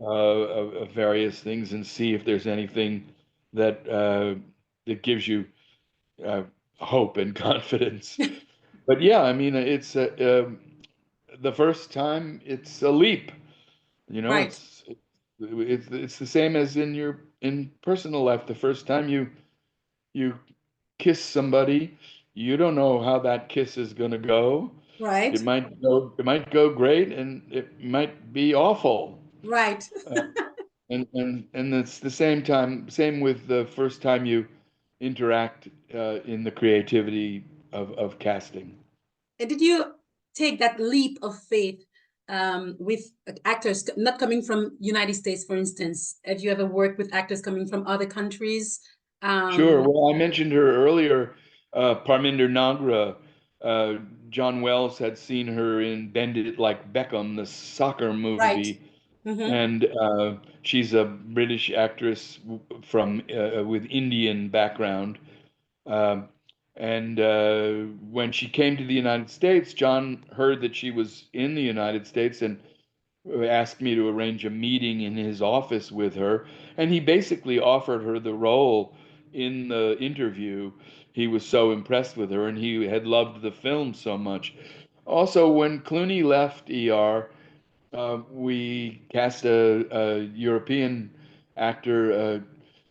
of various things and see if there's anything that gives you uh, hope and confidence. But yeah, I mean, the first time it's a leap. You know, Right, it's the same as in personal life. The first time you kiss somebody, you don't know how that kiss is going to go. right, It might go great, and it might be awful. right. Uh, and it's the same with the first time you interact in the creativity of casting. And did you take that leap of faith with actors not coming from United States, for instance? Have you ever worked with actors coming from other countries? Sure. Um, Well, I mentioned her earlier, Parminder Nagra. John Wells had seen her in Bend It Like Beckham, the soccer right. movie, Mm-hmm. and she's a British actress from with Indian background. Um, and when she came to the United States, John heard that she was in the United States and asked me to arrange a meeting in his office with her. And he basically offered her the role in the interview. He was so impressed with her and he had loved the film so much. Also, when Clooney left ER, we cast a European actor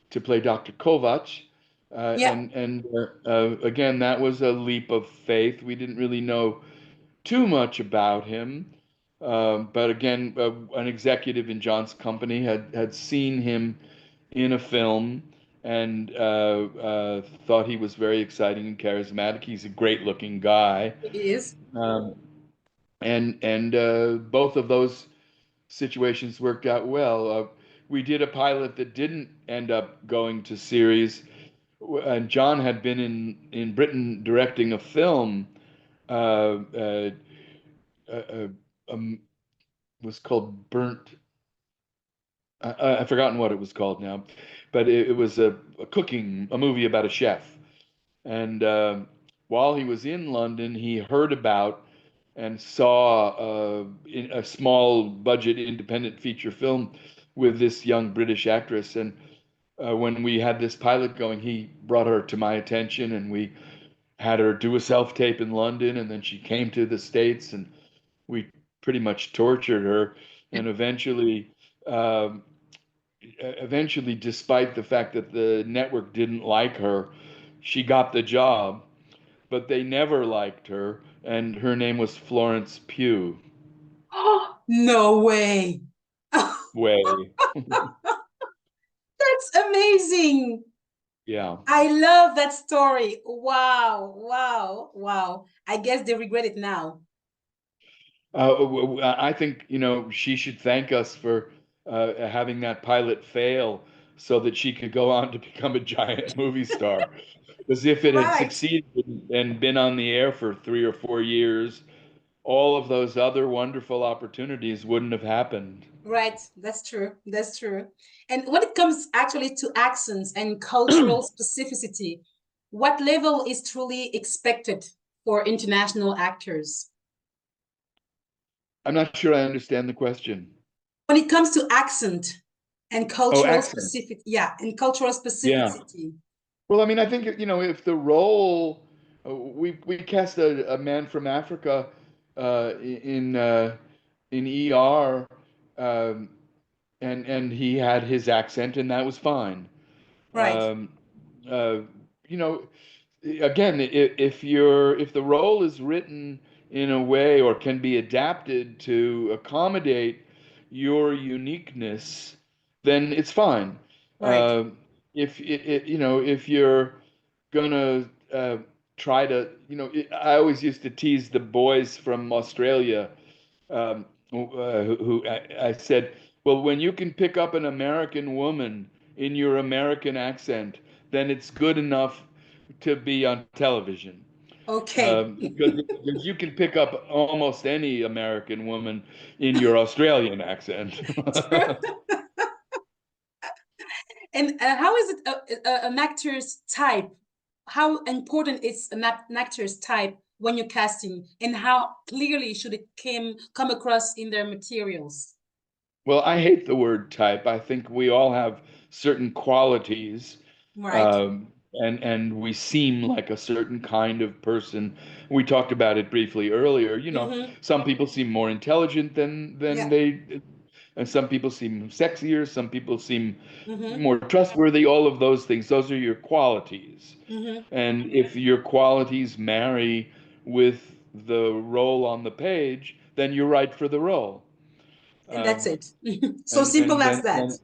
to play Dr. Kovac. Yeah, And again, that was a leap of faith. We didn't really know too much about him. But again, an executive in John's company had seen him in a film and thought he was very exciting and charismatic. He's a great looking guy. it is. Um, and both of those situations worked out well. We did a pilot that didn't end up going to series, and John had been in Britain directing a film. Uh, uh, uh, um, was called Burnt. I've forgotten what it was called now, but it was a movie about a chef. And while he was in London, he heard about and saw in a small budget independent feature film with this young British actress. And when we had this pilot going, he brought her to my attention, and we had her do a self tape in London, and then she came to the States, and we pretty much tortured her. And um, eventually, despite the fact that the network didn't like her, she got the job, but they never liked her, and her name was Florence Pugh. No way. Way. That's amazing. Yeah. I love that story. Wow, wow, wow. I guess they regret it now. I think, she should thank us for having that pilot fail so that she could go on to become a giant movie star. Because if it had Right. succeeded and been on the air for 3 or 4 years, all of those other wonderful opportunities wouldn't have happened. Right, that's true. That's true. And when it comes actually to accents and cultural specificity, what level is truly expected for international actors? I'm not sure I understand the question. When it comes to accent and Oh, cultural accent. specific, yeah, and cultural Yeah. specificity. Well, I mean, I think, if the role, we cast a man from Africa in ER, um, and he had his accent, and that was fine. Right, Um, uh, you know, Again, if the role is written in a way or can be adapted to accommodate your uniqueness, then it's fine. right. Uh, if you're gonna try to, I always used to tease the boys from Australia, who I said, well, when you can pick up an American woman in your American accent, then it's good enough to be on television. Okay. Because you can pick up almost any American woman in your Australian accent. And how is it an actor's type? How important is an actor's type when you're casting, and how clearly should it come across in their materials? Well, I hate the word type. I think we all have certain qualities, Right. and we seem like a certain kind of person. We talked about it briefly earlier. Mm-hmm. Some people seem more intelligent than Yeah. they, and some people seem sexier. Some people seem Mm-hmm. more trustworthy. All of those things. Those are your qualities. Mm-hmm. And if your qualities marry with the role on the page, then you're right for the role. And that's Um, it. So and simple and as then, that. then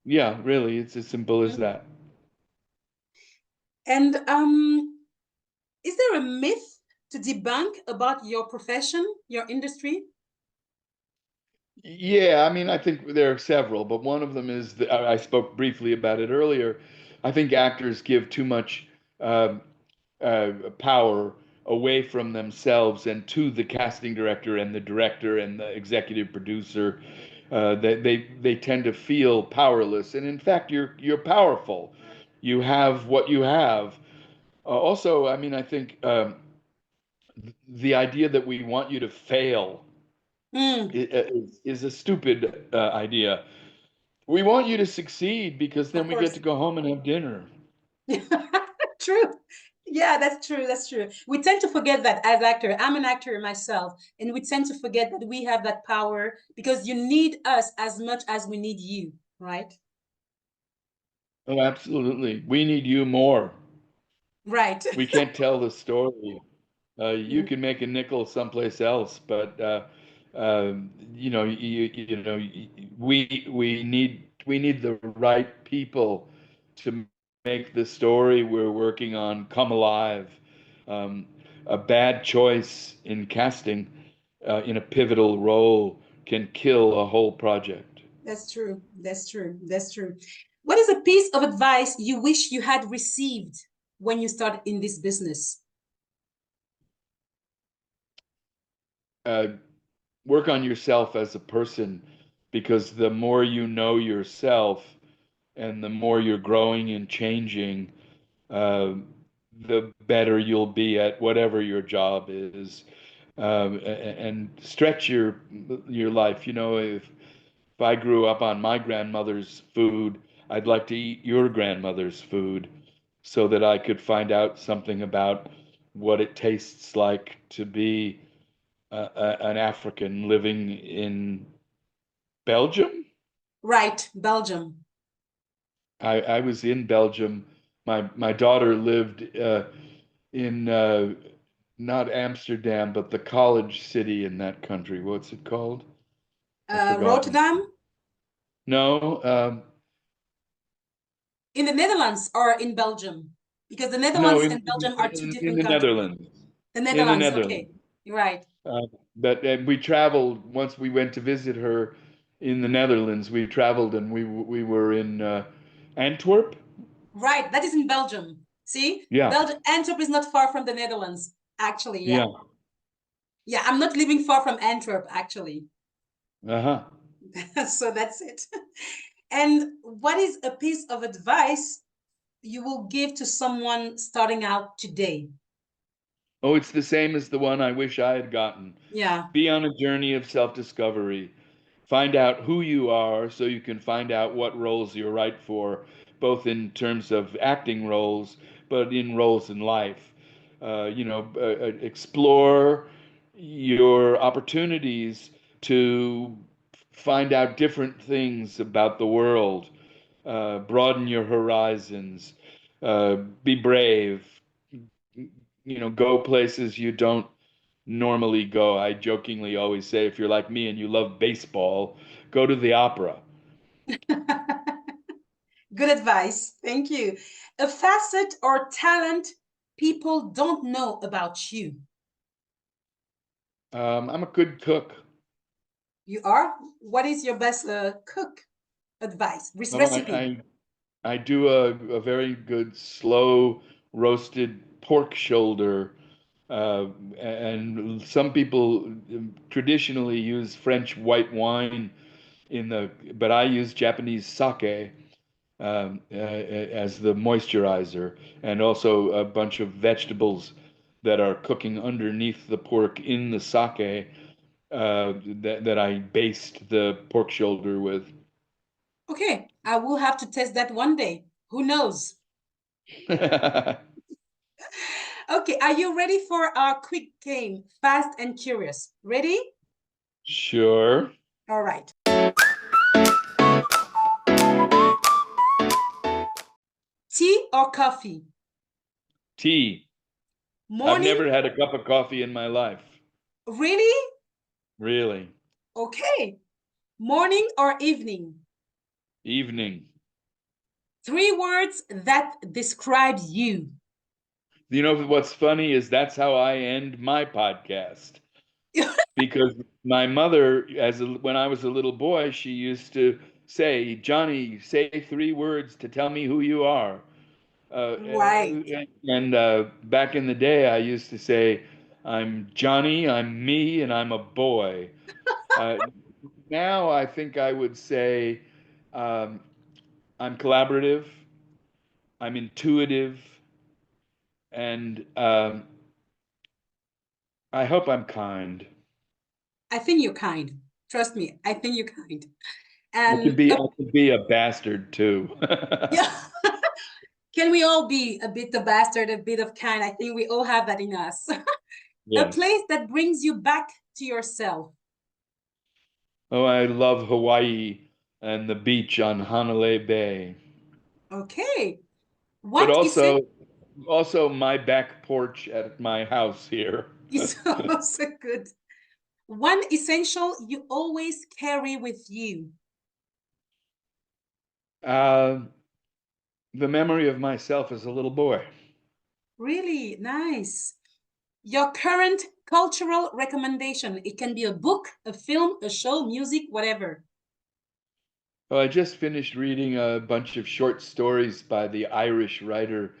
yeah, really, it's as simple as Mhm. that. And is there a myth to debunk about your profession, your industry? Yeah, I mean, I think there are several, but one of them is that I spoke briefly about it earlier. I think actors give too much um power away from themselves and to the casting director and the director and the executive producer. They tend to feel powerless, and in fact, you're powerful. You have what you have. Also, I mean, I think the idea that we want you to fail Mm, is a stupid idea. We want you to succeed because of then we get course. to go home and have dinner. True. Yeah, that's true. That's true. We tend to forget that as actor. I'm an actor myself, and we tend to forget that we have that power because you need us as much as we need you, right? Oh, absolutely. We need you more. Right. We can't tell the story. You Mm, can make a nickel someplace else, but we need the right people to make the story we're working on come alive. Um, a bad choice in casting in a pivotal role can kill a whole project. that's true. That's true. That's true. What is a piece of advice you wish you had received when you started in this business? Uh, Work on yourself as a person, because the more you know yourself and the more you're growing and changing, uh, the better you'll be at whatever your job is. And stretch your life. If I grew up on my grandmother's food, I'd like to eat your grandmother's food so that I could find out something about what it tastes like to be an African living in Belgium. Right, Belgium. I was in Belgium. My daughter lived in not Amsterdam, but the college city in that country. What's it called? I've forgotten. Rotterdam No, in the Netherlands or in Belgium? Because the no, Netherlands in, and Belgium are two in different the countries. Netherlands. The In the Netherlands, okay. Netherlands. Right. But we traveled once we went to visit her in the Netherlands. We traveled and we were in Antwerp. Right. That is in Belgium. See? Yeah, Belgium, Antwerp is not far from the Netherlands, actually. Yeah. yeah. Yeah, I'm not living far from Antwerp, actually. Uh-huh. So that's it. And what is a piece of advice you will give to someone starting out today? Oh, it's the same as the one I wish I had gotten. Yeah. Be on a journey of self-discovery. Find out who you are so you can find out what roles you're right for, both in terms of acting roles, but in roles in life. Explore your opportunities to find out different things about the world, broaden your horizons, be brave, go places you don't normally go. I jokingly always say, if you're like me and you love baseball, go to the opera. Good advice. Thank you. A facet or talent people don't know about you. I'm a good cook. You are? What is your best cook advice? Oh, Recipe? I do a very good slow roasted pork shoulder. And some people traditionally use French white wine but I use Japanese sake as the moisturizer, and also a bunch of vegetables that are cooking underneath the pork in the sake that I baste the pork shoulder with. Okay, I will have to test that one day. Who knows? Okay, are you ready for our quick game, Fast and Curious? Ready? Sure. All right. Tea or coffee? Tea. I've Morning? never had a cup of coffee in my life. Really? Really. Okay. Morning or evening? Evening. Three words that describe you. You know what's funny is that's how I end my podcast. Because my mother, when I was a little boy, she used to say, "Johnny, say three words to tell me who you are." Right. And back in the day, I used to say, "I'm Johnny, I'm me, and I'm a boy." Uh, Now I think I would say, um, "I'm collaborative, I'm intuitive, and I hope I'm kind." I think you're kind. Trust me, I think you're kind. I could And be, I could be a bastard too. yeah, can we all be a bit of bastard, a bit of kind? I think we all have that in us. A Yes. place that brings you back to yourself. Oh, I love Hawaii and the beach on Hanalei Bay, Okay. but What also my back porch at my house here. is also good? One essential you always carry with you. Uh, the memory of myself as a little boy. Really nice. Your current cultural recommendation. It can be a book, a film, a show, music, whatever. Oh, I just finished reading a bunch of short stories by the Irish writer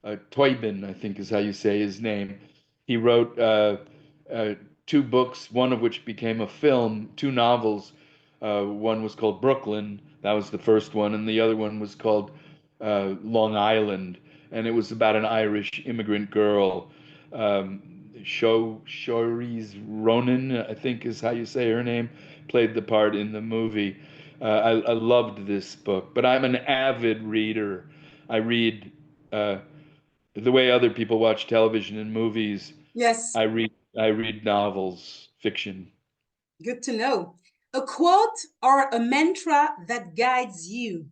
Toybin, I think is how you say his name. He wrote uh, two books, one of which became a film, two novels. One was called Brooklyn, that was the first one, and the other one was called Long Island, and it was about an Irish immigrant girl. Shori's Ronan, I think is how you say her name, played the part in the movie. I loved this book, but I'm an avid reader. I read the way other people watch television and movies. Yes, I read novels, fiction. good to know. A quote or a mantra that guides you.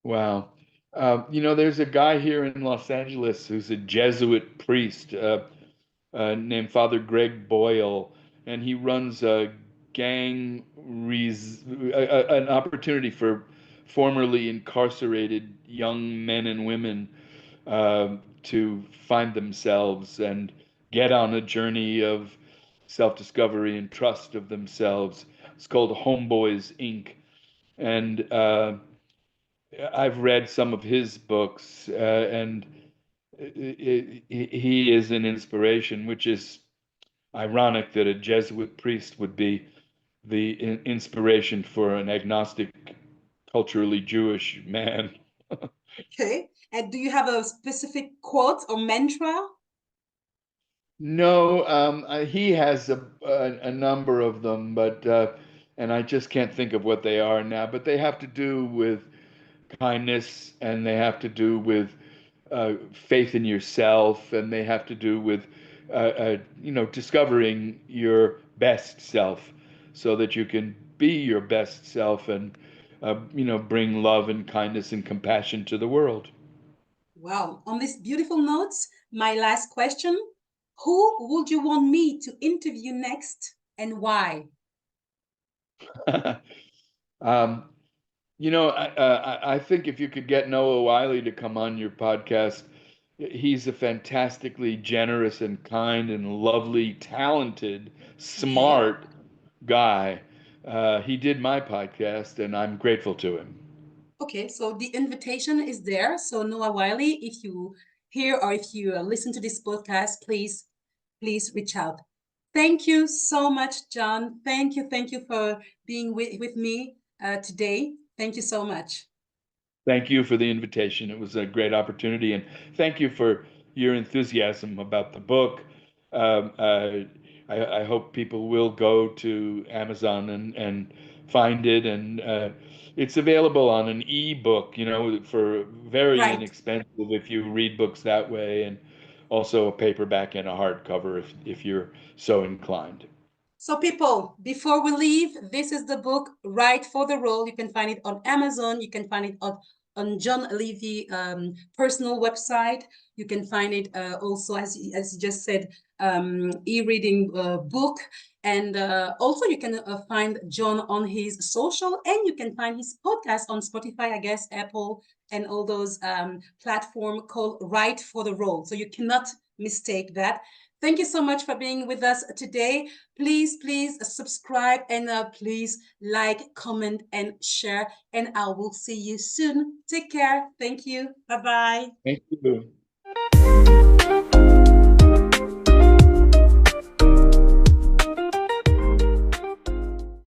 Wow. There's a guy here in Los Angeles who's a Jesuit priest named Father Greg Boyle, and he runs a an opportunity for formerly incarcerated young men and women to find themselves and get on a journey of self-discovery and trust of themselves. It's called Homeboys Inc. And I've read some of his books, and he is an inspiration, which is ironic that a Jesuit priest would be the inspiration for an agnostic, culturally Jewish man. Okay. And do you have a specific quote or mantra? No, he has a number of them, but and I just can't think of what they are now. But they have to do with kindness, and they have to do with faith in yourself, and they have to do with discovering your best self, so that you can be your best self and bring love and kindness and compassion to the world. Wow. On these beautiful notes, my last question. Who would you want me to interview next and why? um, I think if you could get Noah Wiley to come on your podcast, he's a fantastically generous and kind and lovely, talented, Okay. smart guy. He did my podcast, and I'm grateful to him. Okay, so the invitation is there. So Noah Wiley, if you hear or if you listen to this podcast, please reach out. Thank you so much, John. Thank you for being with me today. Thank you so much. Thank you for the invitation. It was a great opportunity, and thank you for your enthusiasm about the book. Um, uh, I hope people will go to Amazon and find it, and it's available on an e-book, for very Right. inexpensive if you read books that way, and also a paperback and a hardcover if you're so inclined. So, people, before we leave, this is the book Right for the Role. You can find it on Amazon. You can find it on John Levey personal website. You can find it also, as you just said, e-reading book. And also, you can find John on his social, and you can find his podcast on Spotify, I guess, Apple, and all those platform called Right for the Role. So you cannot mistake that. Thank you so much for being with us today. Please subscribe and please like, comment, and share. And I will see you soon. Take care. Thank you. Bye bye. Thank you.